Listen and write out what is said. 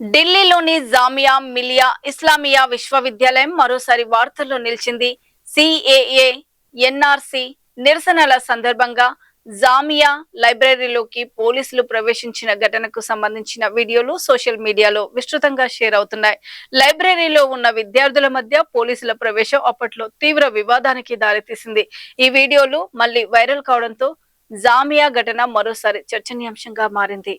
ఢిల్లీలోని జామియా మిలియా ఇస్లామియా విశ్వవిద్యాలయం మరోసారి వార్తల్లో నిలిచింది. సిఏఏ, ఎన్ఆర్సి నిరసనల సందర్భంగా జామియా లైబ్రరీలోకి పోలీసులు ప్రవేశించిన ఘటనకు సంబంధించిన వీడియోలు సోషల్ మీడియాలో విస్తృతంగా షేర్ అవుతున్నాయి. లైబ్రరీలో ఉన్న విద్యార్థుల మధ్య పోలీసుల ప్రవేశం అప్పట్లో తీవ్ర వివాదానికి దారితీసింది. ఈ వీడియోలు మళ్లీ వైరల్ కావడంతో జామియా ఘటన మరోసారి చర్చనీయాంశంగా మారింది.